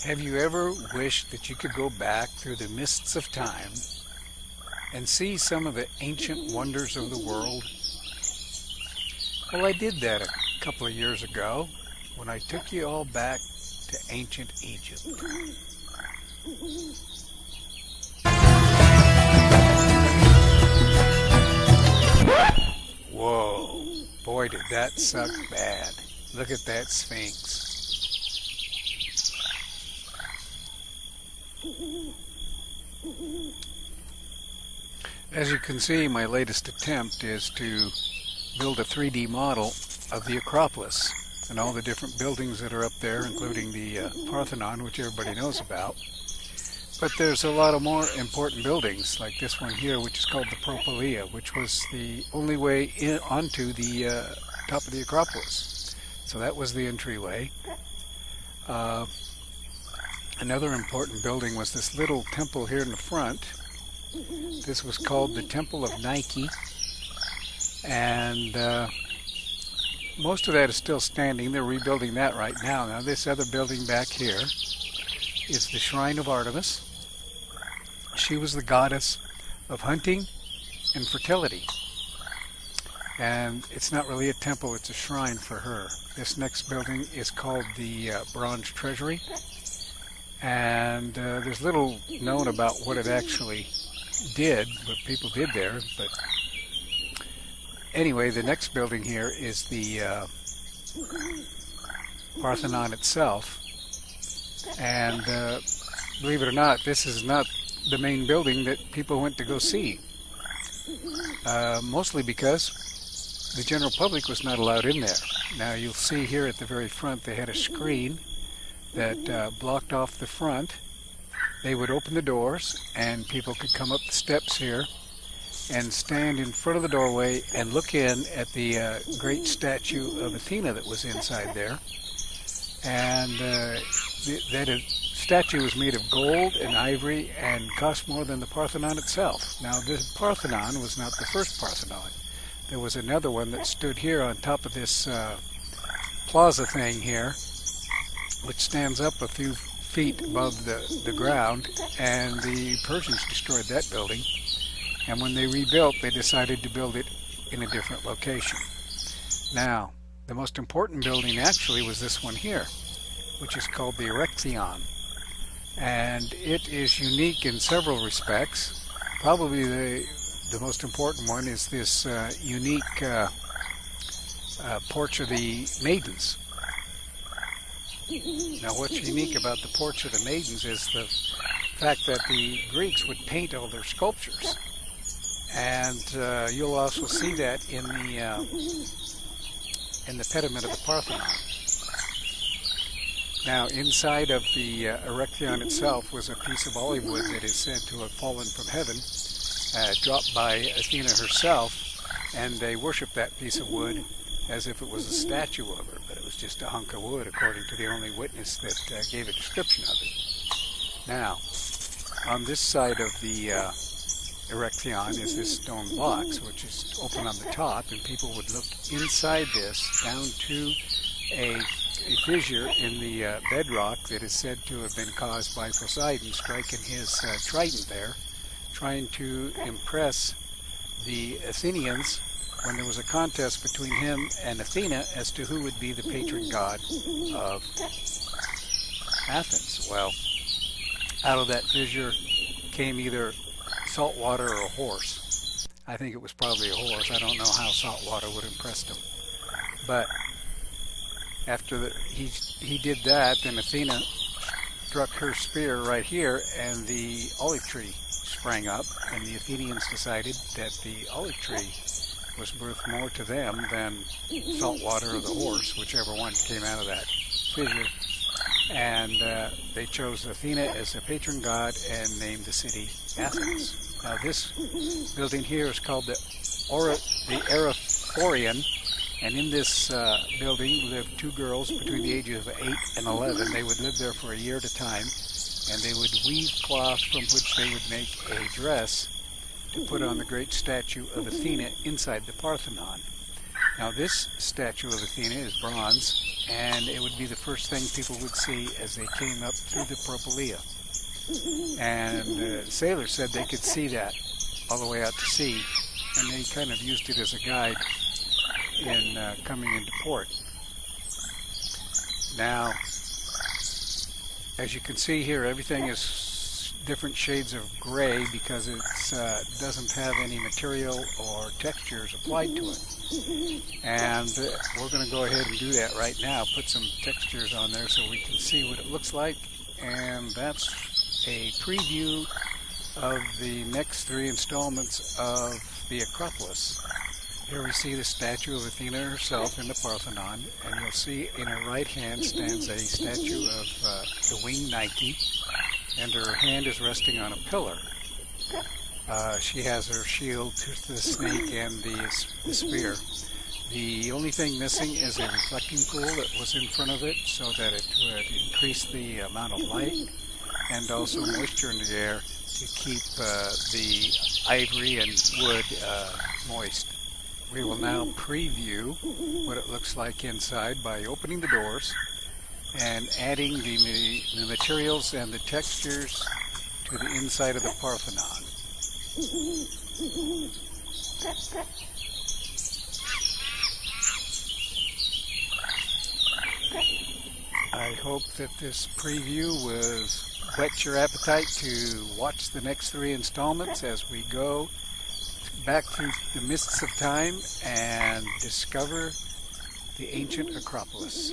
Have you ever wished that you could go back through the mists of time and see some of the ancient wonders of the world? Well, I did that a couple of years ago when I took you all back to ancient Egypt. Whoa, boy did that suck bad. Look at that Sphinx. As you can see, my latest attempt is to build a 3D model of the Acropolis and all the different buildings that are up there, including the Parthenon, which everybody knows about. But there's a lot of more important buildings, like this one here, which is called the Acropolis, which was the only way onto the top of the Acropolis. So that was the entryway. Another important building was this little temple here in the front. This was called the Temple of Nike, and most of that is still standing. They're rebuilding that right now. Now this other building back here is the Shrine of Artemis. She was the goddess of hunting and fertility. And it's not really a temple, it's a shrine for her. This next building is called the Bronze Treasury. And there's little known about what it actually did, what people did there. But anyway, the next building here is the Parthenon itself. And believe it or not, this is not the main building that people went to go see. Mostly because the general public was not allowed in there. Now you'll see here at the very front they had a screen that blocked off the front. They would open the doors and people could come up the steps here and stand in front of the doorway and look in at the great statue of Athena that was inside there. And that statue was made of gold and ivory and cost more than the Parthenon itself. Now the Parthenon was not the first Parthenon. There was another one that stood here on top of this plaza thing here, which stands up a few feet above the ground, and the Persians destroyed that building. And when they rebuilt, they decided to build it in a different location. Now, the most important building actually was this one here, which is called the Erechtheion. And it is unique in several respects. Probably the most important one is this unique Porch of the Maidens. Now what's unique about the Porch of the Maidens is the fact that the Greeks would paint all their sculptures. And you'll also see that in the pediment of the Parthenon. Now inside of the Erechtheion itself was a piece of olive wood that is said to have fallen from heaven, dropped by Athena herself, and they worshiped that piece of wood as if it was a statue of her, but it was just a hunk of wood according to the only witness that gave a description of it. Now, on this side of the Erechtheion is this stone box, which is open on the top, and people would look inside this down to a fissure in the bedrock that is said to have been caused by Poseidon striking his trident there, trying to impress the Athenians when there was a contest between him and Athena as to who would be the patron god of Athens. Well, out of that fissure came either salt water or a horse. I think it was probably a horse. I don't know how salt water would impress them. But after he did that, then Athena struck her spear right here, and the olive tree sprang up, and the Athenians decided that the olive tree was worth more to them than salt water or the horse, whichever one came out of that fissure. And they chose Athena as the patron god and named the city Athens. Now this building here is called the Acropolis, and in this building lived two girls between the ages of 8 and 11. They would live there for a year at a time, and they would weave cloth from which they would make a dress to put on the great statue of Athena inside the Parthenon. Now this statue of Athena is bronze, and it would be the first thing people would see as they came up through the Propylaea. And sailors said they could see that all the way out to sea, and they kind of used it as a guide in coming into port. Now, as you can see here, everything is different shades of gray because it doesn't have any material or textures applied to it. And we're going to go ahead and do that right now, put some textures on there so we can see what it looks like. And that's a preview of the next 3 installments of the Acropolis. Here we see the statue of Athena herself in the Parthenon, and you'll see in her right hand stands a statue of the winged Nike, and her hand is resting on a pillar. She has her shield, the snake, and the spear. The only thing missing is a reflecting pool that was in front of it so that it would increase the amount of light and also moisture in the air to keep the ivory and wood moist. We will now preview what it looks like inside by opening the doors and adding the materials and the textures to the inside of the Parthenon. I hope that this preview was whet your appetite to watch the next 3 installments as we go back through the mists of time and discover the ancient Acropolis.